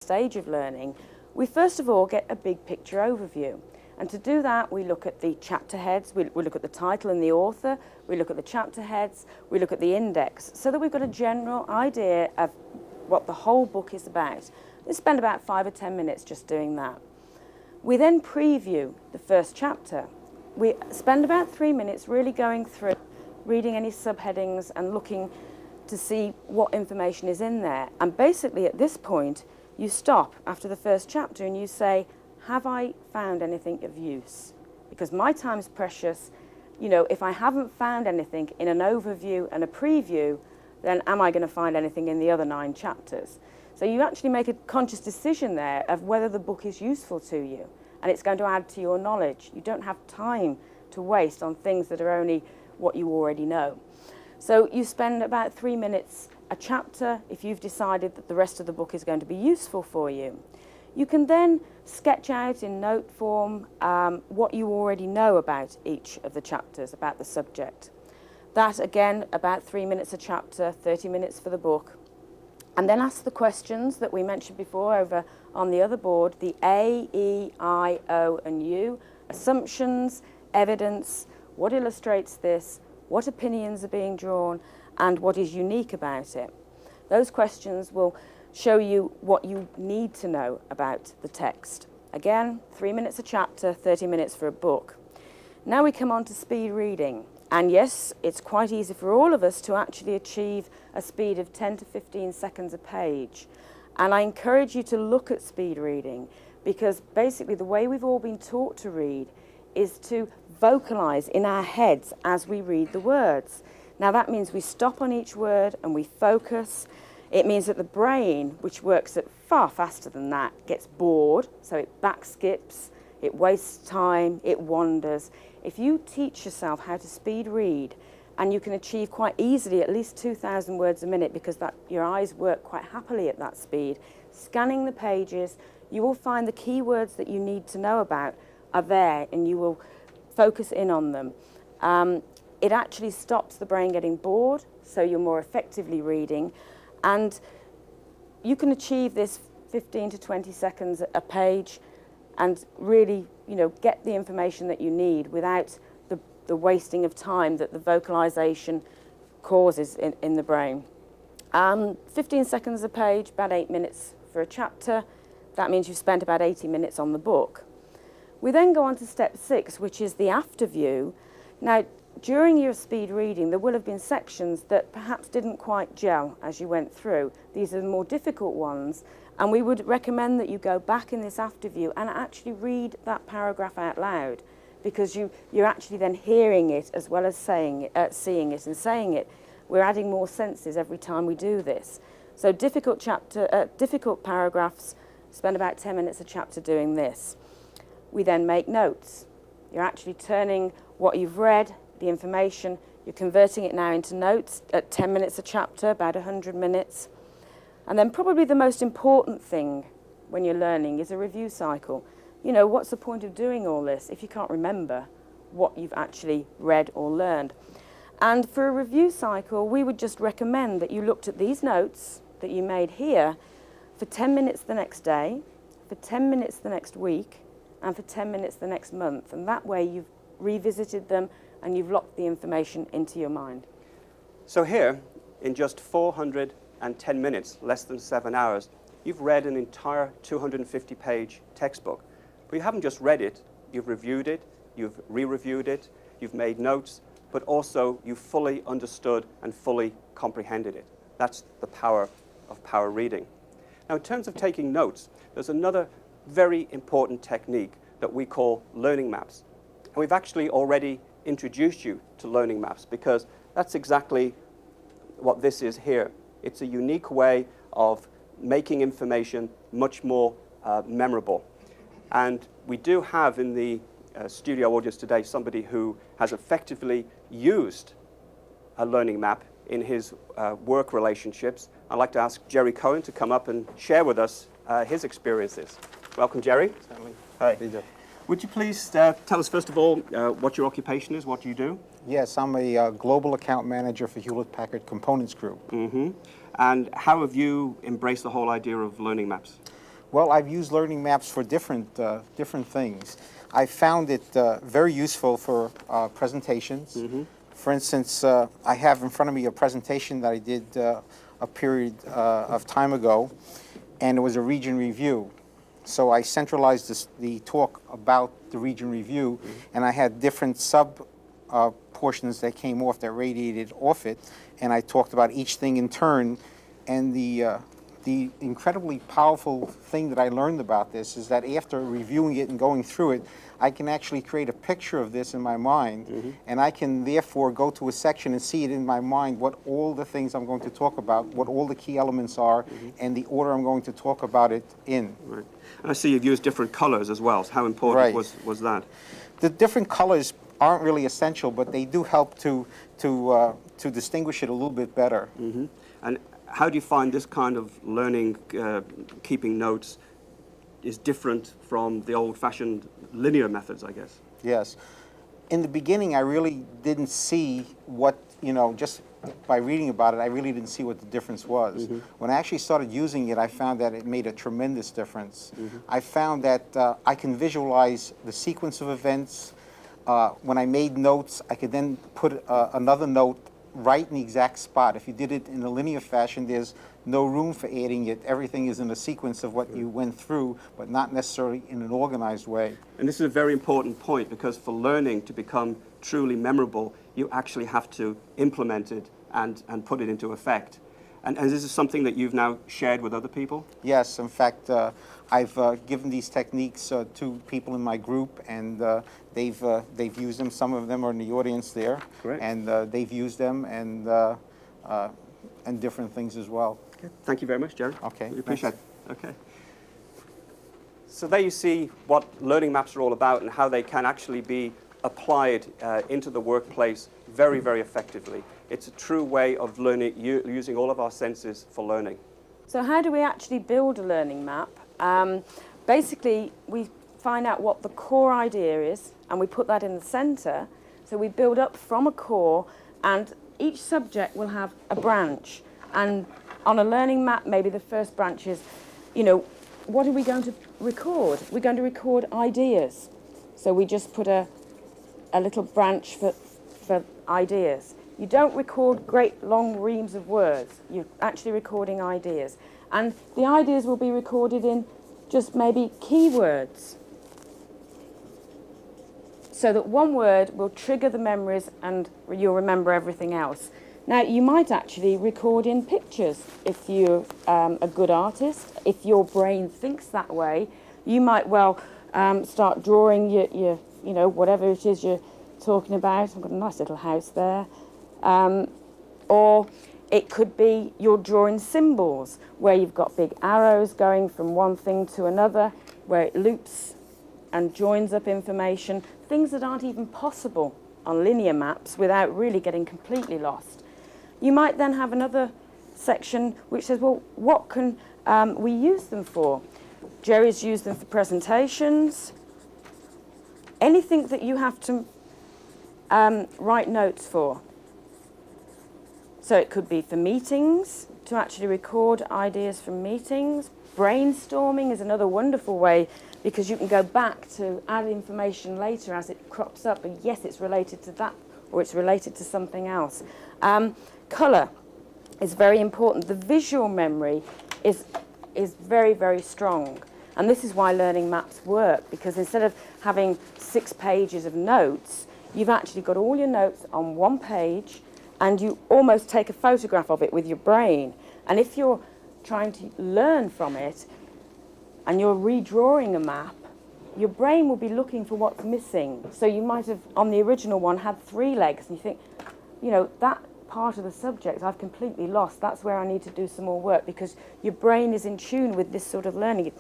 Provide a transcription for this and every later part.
stage of learning, we first of all get a big picture overview. And to do that, we look at the chapter heads, we look at the title and the author, we look at the chapter heads, we look at the index, so that we've got a general idea of what the whole book is about. We spend about 5 or 10 minutes just doing that. We then preview the first chapter. We spend about 3 minutes really going through, reading any subheadings and looking to see what information is in there. And basically at this point, you stop after the first chapter and you say, have I found anything of use? Because my time's precious. You know, if I haven't found anything in an overview and a preview, then am I going to find anything in the other 9 chapters? So you actually make a conscious decision there of whether the book is useful to you, and it's going to add to your knowledge. You don't have time to waste on things that are only what you already know. So you spend about 3 minutes a chapter if you've decided that the rest of the book is going to be useful for you. You can then sketch out in note form what you already know about each of the chapters, about the subject. That, again, about 3 minutes a chapter, 30 minutes for the book. And then ask the questions that we mentioned before over on the other board, the A, E, I, O, and U, assumptions, evidence, what illustrates this, what opinions are being drawn, and what is unique about it. Those questions will show you what you need to know about the text. Again, 3 minutes a chapter, 30 minutes for a book. Now we come on to speed reading. And yes, it's quite easy for all of us to actually achieve a speed of 10 to 15 seconds a page. And I encourage you to look at speed reading, because basically the way we've all been taught to read is to vocalize in our heads as we read the words. Now that means we stop on each word and we focus. It means that the brain, which works at far faster than that, gets bored, so it back skips, it wastes time, it wanders. If you teach yourself how to speed read, and you can achieve quite easily at least 2,000 words a minute, because your eyes work quite happily at that speed, scanning the pages, you will find the key words that you need to know about are there, and you will focus in on them. It actually stops the brain getting bored, so you're more effectively reading. And you can achieve this 15 to 20 seconds a page and really, get the information that you need without the wasting of time that the vocalization causes in the brain. 15 seconds a page, about 8 minutes for a chapter. That means you've spent about 80 minutes on the book. We then go on to step 6, which is the after view. Now, during your speed reading, there will have been sections that perhaps didn't quite gel as you went through. These are the more difficult ones, and we would recommend that you go back in this after view and actually read that paragraph out loud, because you're actually then hearing it as well as seeing it and saying it. We're adding more senses every time we do this. So difficult paragraphs, spend about 10 minutes a chapter doing this. We then make notes. You're actually turning what you've read, the information, you're converting it now into notes at 10 minutes a chapter, about 100 minutes. And then probably the most important thing when you're learning is a review cycle. What's the point of doing all this if you can't remember what you've actually read or learned? And for a review cycle, we would just recommend that you looked at these notes that you made here for 10 minutes the next day, for 10 minutes the next week, and for 10 minutes the next month. And that way you've revisited them and you've locked the information into your mind. So here, in just 410 minutes, less than 7 hours, you've read an entire 250-page textbook. But you haven't just read it, you've reviewed it, you've re-reviewed it, you've made notes, but also you've fully understood and fully comprehended it. That's the power of power reading. Now, in terms of taking notes, there's another very important technique that we call learning maps. And we've actually already introduced you to learning maps, because that's exactly what this is here. It's a unique way of making information much more memorable. And we do have in the studio audience today somebody who has effectively used a learning map in his work relationships. I'd like to ask Jerry Cohen to come up and share with us his experiences. Welcome, Jerry. Certainly. Hi. Pleasure. Would you please tell us, first of all, what your occupation is, what you do? Yes, I'm a global account manager for Hewlett-Packard Components Group. Mm-hmm. And how have you embraced the whole idea of learning maps? Well, I've used learning maps for different things. I found it very useful for presentations. For instance, I have in front of me a presentation that I did a period of time ago, and it was a region review. So I centralized the talk about the region review, and I had different sub portions that came off, that radiated off it, and I talked about each thing in turn. And the incredibly powerful thing that I learned about this is that after reviewing it and going through it, I can actually create a picture of this in my mind, and I can therefore go to a section and see it in my mind, what all the things I'm going to talk about, what all the key elements are, and the order I'm going to talk about it in. Right. And I see you've used different colors as well. So how important was that? The different colors aren't really essential, but they do help to distinguish it a little bit better. And how do you find this kind of learning, keeping notes, is different from the old-fashioned linear methods, I guess? Yes. In the beginning, I really didn't see what, just by reading about it, I really didn't see what the difference was. When I actually started using it, I found that it made a tremendous difference. I found that I can visualize the sequence of events. When I made notes, I could then put another note right in the exact spot. If you did it in a linear fashion, there's no room for adding it. Everything is in a sequence of what you went through, but not necessarily in an organized way. And this is a very important point, because for learning to become truly memorable, you actually have to implement it and put it into effect. And this is something that you've now shared with other people? Yes, in fact, I've given these techniques to people in my group, and they've used them. Some of them are in the audience there. Great. And they've used them and different things as well. Okay. Thank you very much, Jerry. Okay. We appreciate it. Okay. So there you see what learning maps are all about and how they can actually be applied into the workplace very, very effectively. It's a true way of learning, using all of our senses for learning. So how do we actually build a learning map? Basically, we find out what the core idea is, and we put that in the center. So we build up from a core, and each subject will have a branch. And on a learning map, maybe the first branch is, what are we going to record? We're going to record ideas. So we just put a little branch for ideas. You don't record great long reams of words. You're actually recording ideas. And the ideas will be recorded in just maybe keywords, so that one word will trigger the memories and you'll remember everything else. Now, you might actually record in pictures if you're a good artist. If your brain thinks that way, you might well start drawing your whatever it is you're talking about. I've got a nice little house there. Or it could be you're drawing symbols, where you've got big arrows going from one thing to another, where it loops and joins up information, things that aren't even possible on linear maps without really getting completely lost. You might then have another section which says, well, what can we use them for? Jerry's used them for presentations. Anything that you have to write notes for. So it could be for meetings, to actually record ideas from meetings. Brainstorming is another wonderful way, because you can go back to add information later as it crops up, and yes, it's related to that, or it's related to something else. Colour is very important. The visual memory is very, very strong. And this is why learning maps work, because instead of having 6 pages of notes, you've actually got all your notes on one page, and you almost take a photograph of it with your brain. And if you're trying to learn from it, and you're redrawing a map, your brain will be looking for what's missing. So you might have, on the original one, had 3 legs, and you think, that part of the subject I've completely lost. That's where I need to do some more work, because your brain is in tune with this sort of learning.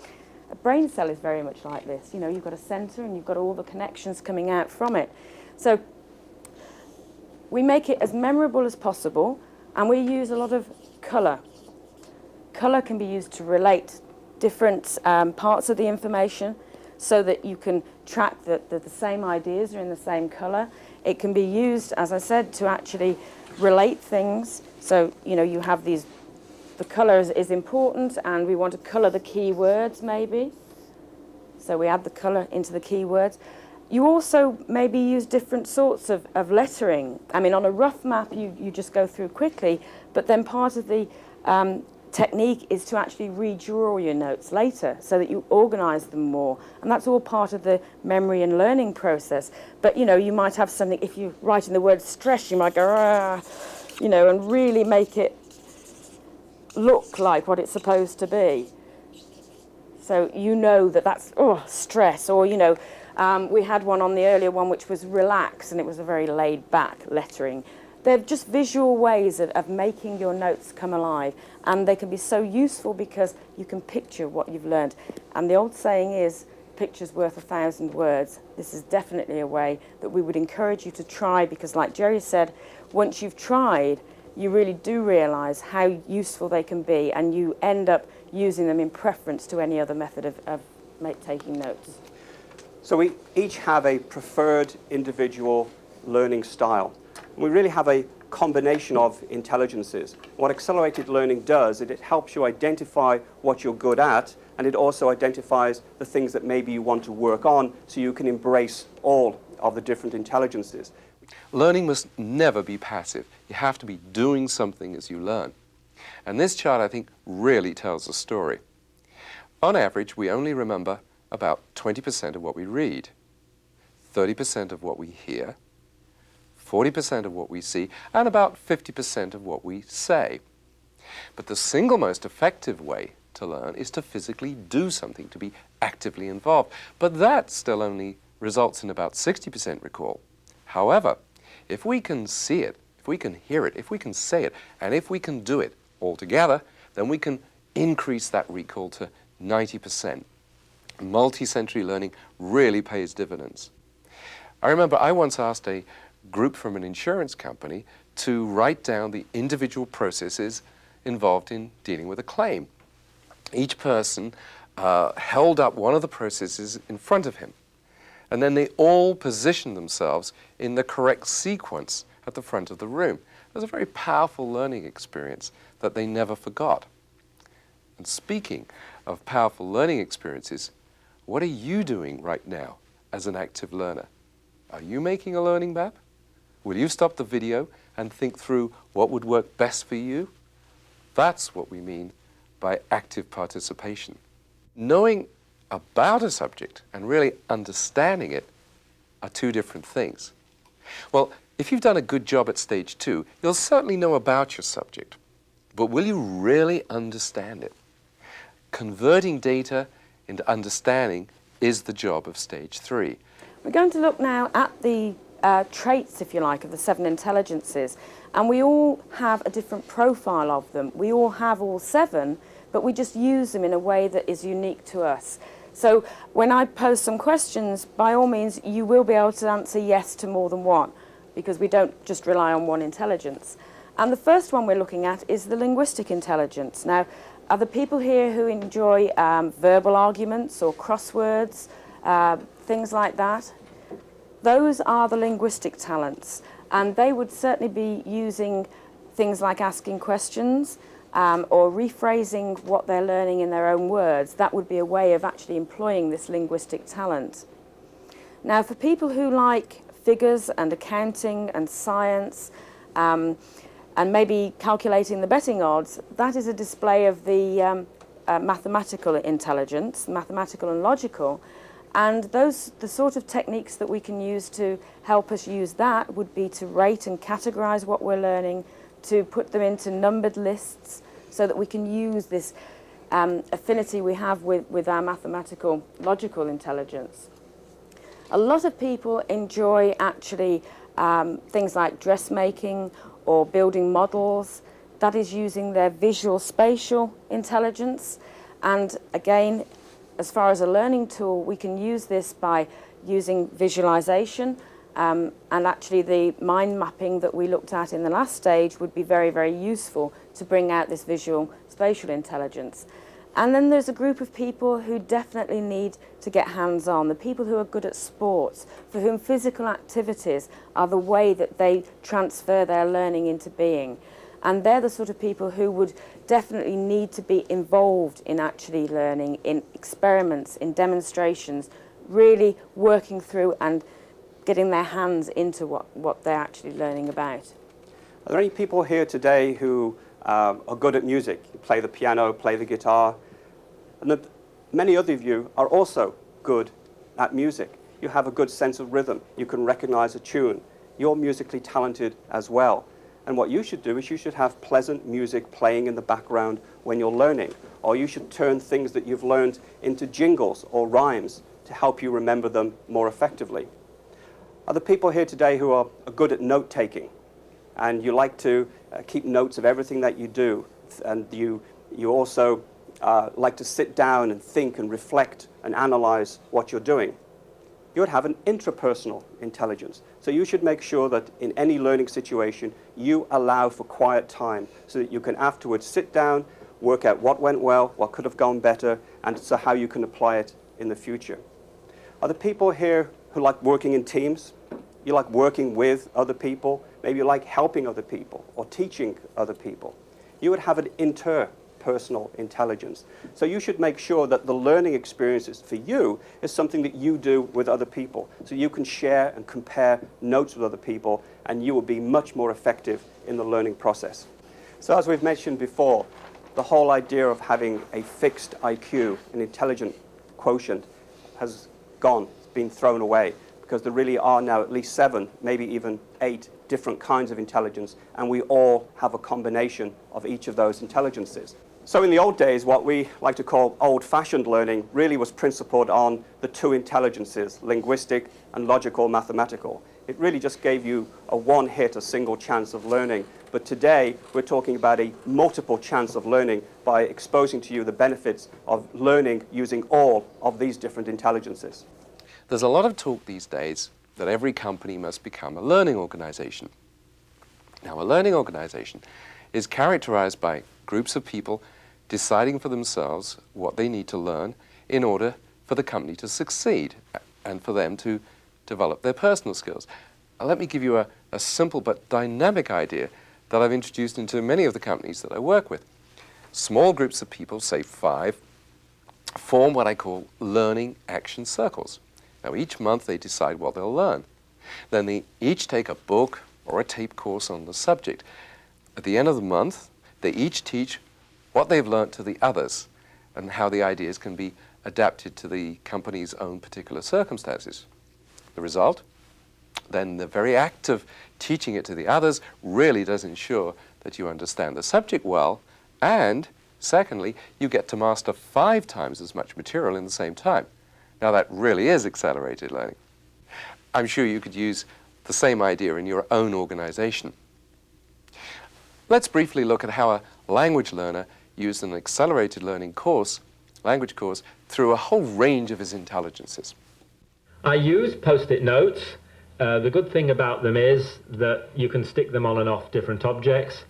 A brain cell is very much like this. You've got a center, and you've got all the connections coming out from it. So we make it as memorable as possible, and we use a lot of colour. Colour can be used to relate different parts of the information, so that you can track that the same ideas are in the same colour. It can be used, as I said, to actually relate things. So, you have these the colour is important, and we want to colour the key words maybe. So we add the colour into the keywords. You also maybe use different sorts of lettering. I mean, on a rough map, you just go through quickly, but then part of the technique is to actually redraw your notes later so that you organise them more. And that's all part of the memory and learning process. But, you know, you might have something, if you're writing the word stress, you might go, ah, you know, and really make it look like what it's supposed to be. So you know that that's, oh, stress, or, you know, we had one on the earlier one which was relax, and it was a very laid-back lettering. They're just visual ways of making your notes come alive, and they can be so useful because you can picture what you've learned. And the old saying is, picture's worth 1,000 words. This is definitely a way that we would encourage you to try, because like Jerry said, once you've tried, you really do realise how useful they can be, and you end up using them in preference to any other method of taking notes. So we each have a preferred individual learning style. We really have a combination of intelligences. What accelerated learning does is it helps you identify what you're good at, and it also identifies the things that maybe you want to work on, so you can embrace all of the different intelligences. Learning must never be passive. You have to be doing something as you learn. And this chart, I think, really tells a story. On average, we only remember about 20% of what we read, 30% of what we hear, 40% of what we see, and about 50% of what we say. But the single most effective way to learn is to physically do something, to be actively involved. But that still only results in about 60% recall. However, if we can see it, if we can hear it, if we can say it, and if we can do it all together, then we can increase that recall to 90%. Multi-sensory learning really pays dividends. I remember I once asked a group from an insurance company to write down the individual processes involved in dealing with a claim. Each person held up one of the processes in front of him, and then they all positioned themselves in the correct sequence at the front of the room. It was a very powerful learning experience that they never forgot. And speaking of powerful learning experiences, what are you doing right now as an active learner? Are you making a learning map? Will you stop the video and think through what would work best for you? That's what we mean by active participation. Knowing about a subject and really understanding it are two different things. Well, if you've done a good job at stage 2, you'll certainly know about your subject. But will you really understand it? Converting data into understanding is the job of stage 3. We're going to look now at the traits, if you like, of the 7 intelligences, and we all have a different profile of them. We all have all 7, but we just use them in a way that is unique to us. So when I pose some questions, by all means, you will be able to answer yes to more than one, because we don't just rely on one intelligence. And the first one we're looking at is the linguistic intelligence. Now, are there people here who enjoy verbal arguments or crosswords, things like that? Those are the linguistic talents, and they would certainly be using things like asking questions or rephrasing what they're learning in their own words. That would be a way of actually employing this linguistic talent. Now, for people who like figures and accounting and science, and maybe calculating the betting odds, that is a display of the mathematical intelligence, mathematical and logical. And the sort of techniques that we can use to help us use that would be to rate and categorize what we're learning, to put them into numbered lists so that we can use this affinity we have with our mathematical, logical intelligence. A lot of people enjoy actually things like dressmaking or building models. That is using their visual spatial intelligence. And again, as far as a learning tool, we can use this by using visualization, and actually the mind mapping that we looked at in the last stage would be very, very useful to bring out this visual spatial intelligence. And then there's a group of people who definitely need to get hands-on, the people who are good at sports, for whom physical activities are the way that they transfer their learning into being. And they're the sort of people who would definitely need to be involved in actually learning, in experiments, in demonstrations, really working through and getting their hands into what they're actually learning about. Are there any people here today who are good at music? You play the piano, play the guitar, and that many other of you are also good at music. You have a good sense of rhythm. You can recognize a tune. You're musically talented as well. And what you should do is you should have pleasant music playing in the background when you're learning, or you should turn things that you've learned into jingles or rhymes to help you remember them more effectively. Are there people here today who are good at note-taking, and you like to keep notes of everything that you do, and you also like to sit down and think and reflect and analyze what you're doing? You would have an intrapersonal intelligence. So you should make sure that in any learning situation, you allow for quiet time so that you can afterwards sit down, work out what went well, what could have gone better, and so how you can apply it in the future. Are there people here who like working in teams? You like working with other people? Maybe you like helping other people or teaching other people. You would have an interpersonal intelligence. So you should make sure that the learning experiences for you is something that you do with other people. So you can share and compare notes with other people, and you will be much more effective in the learning process. So as we've mentioned before, the whole idea of having a fixed IQ, an intelligent quotient, has gone, it's been thrown away, because there really are now at least 7, maybe even 8 different kinds of intelligence, and we all have a combination of each of those intelligences. So in the old days, what we like to call old-fashioned learning really was principled on the 2 intelligences, linguistic and logical mathematical. It really just gave you a one-hit, a single chance of learning. But today, we're talking about a multiple chance of learning by exposing to you the benefits of learning using all of these different intelligences. There's a lot of talk these days that every company must become a learning organization. Now, a learning organization is characterized by groups of people deciding for themselves what they need to learn in order for the company to succeed and for them to develop their personal skills. Let me give you a simple but dynamic idea that I've introduced into many of the companies that I work with. Small groups of people, say 5, form what I call learning action circles. Now, each month they decide what they'll learn. Then they each take a book or a tape course on the subject. At the end of the month, they each teach what they've learned to the others and how the ideas can be adapted to the company's own particular circumstances. The result? Then the very act of teaching it to the others really does ensure that you understand the subject well, and secondly, you get to master 5 times as much material in the same time. Now, that really is accelerated learning. I'm sure you could use the same idea in your own organization. Let's briefly look at how a language learner used an accelerated learning course, language course, through a whole range of his intelligences. I use Post-it notes. The good thing about them is that you can stick them on and off different objects.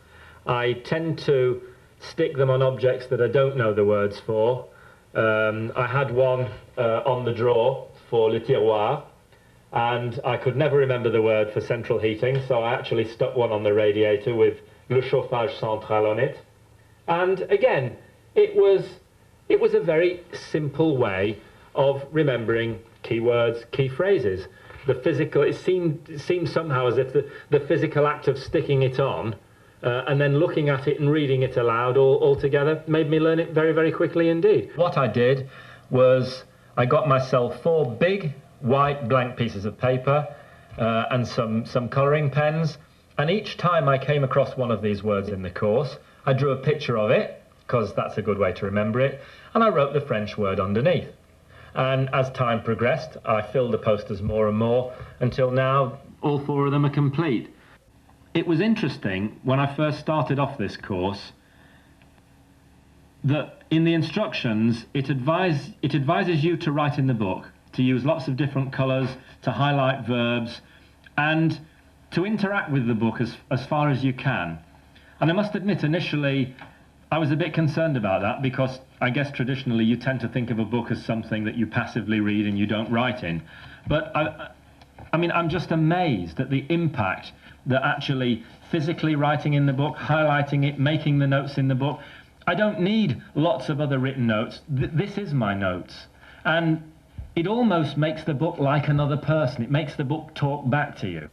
I tend to stick them on objects that I don't know the words for. I had one on the drawer for le tiroir, and I could never remember the word for central heating, so I actually stuck one on the radiator with le chauffage central on it. And again, it was a very simple way of remembering keywords, key phrases. The physical, it seemed somehow as if the physical act of sticking it on and then looking at it and reading it aloud all together made me learn it very, very quickly indeed. What I did was I got myself 4 big white blank pieces of paper and some colouring pens, and each time I came across one of these words in the course, I drew a picture of it, because that's a good way to remember it, and I wrote the French word underneath. And as time progressed, I filled the posters more and more until now all 4 of them are complete. It was interesting when I first started off this course that in the instructions it advises you to write in the book, to use lots of different colours, to highlight verbs, and to interact with the book as far as you can. And I must admit, initially I was a bit concerned about that, because I guess traditionally you tend to think of a book as something that you passively read and you don't write in. But I mean, I'm just amazed at the impact that actually physically writing in the book, highlighting it, making the notes in the book. I don't need lots of other written notes. This is my notes. And it almost makes the book like another person. It makes the book talk back to you.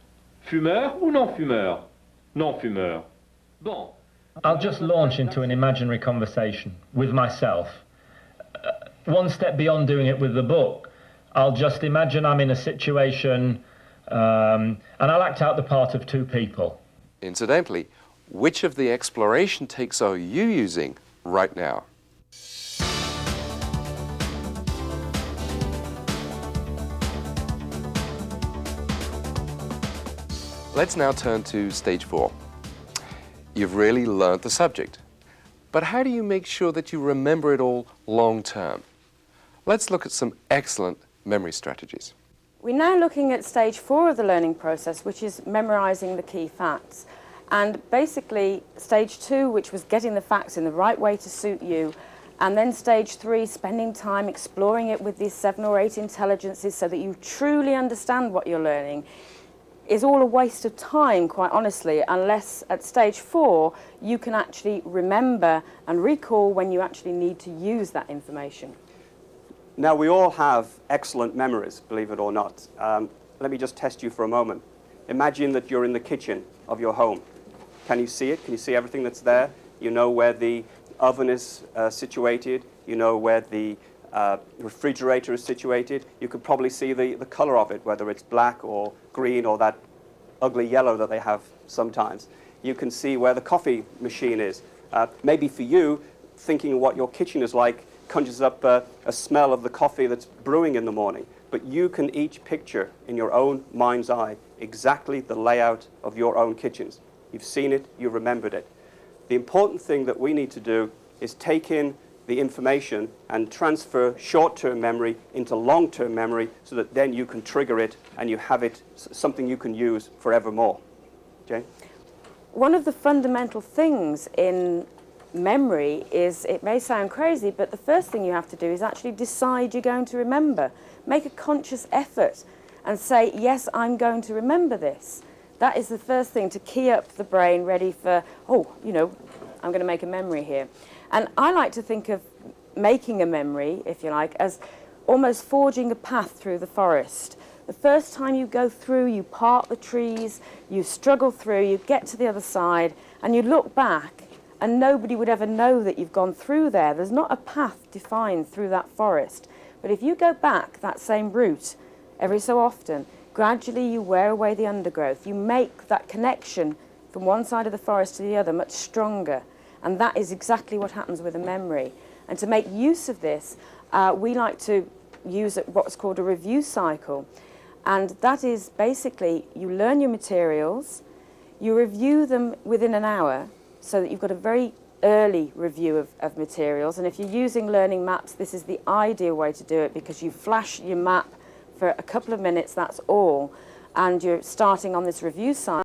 Fumeur ou non-fumeur? Non-fumeur. Bon. I'll just launch into an imaginary conversation with myself. One step beyond doing it with the book, I'll just imagine I'm in a situation and I'll act out the part of two people. Incidentally, which of the exploration takes are you using right now? Let's now turn to stage 4. You've really learned the subject, but how do you make sure that you remember it all long term? Let's look at some excellent memory strategies. We're now looking at stage 4 of the learning process, which is memorizing the key facts. And basically, stage 2, which was getting the facts in the right way to suit you, and then stage 3, spending time exploring it with these 7 or 8 intelligences so that you truly understand what you're learning, is all a waste of time, quite honestly, unless at stage 4 you can actually remember and recall when you actually need to use that information. Now, we all have excellent memories, believe it or not. Let me just test you for a moment. Imagine that you're in the kitchen of your home. Can you see it? Can you see everything that's there? You know where the oven is situated. You know where the refrigerator is situated. You could probably see the color of it, whether it's black or green or that ugly yellow that they have sometimes. You can see where the coffee machine is. Maybe for you, thinking what your kitchen is like conjures up a smell of the coffee that's brewing in the morning. But you can each picture in your own mind's eye exactly the layout of your own kitchens. You've seen it, you've remembered it. The important thing that we need to do is take in the information and transfer short-term memory into long-term memory so that then you can trigger it and you have it something you can use forevermore. Jane? One of the fundamental things in memory is, it may sound crazy, but the first thing you have to do is actually decide you're going to remember. Make a conscious effort and say, yes, I'm going to remember this. That is the first thing to key up the brain ready for, oh, you know, I'm going to make a memory here. And I like to think of making a memory, if you like, as almost forging a path through the forest. The first time you go through, you part the trees, you struggle through, you get to the other side, and you look back, and nobody would ever know that you've gone through there. There's not a path defined through that forest. But if you go back that same route every so often, gradually you wear away the undergrowth. You make that connection from one side of the forest to the other much stronger. And that is exactly what happens with a memory. And to make use of this, we like to use what's called a review cycle. And that is basically, you learn your materials, you review them within an hour, so that you've got a very early review of materials. And if you're using learning maps, this is the ideal way to do it, because you flash your map for a couple of minutes, that's all. And you're starting on this review cycle.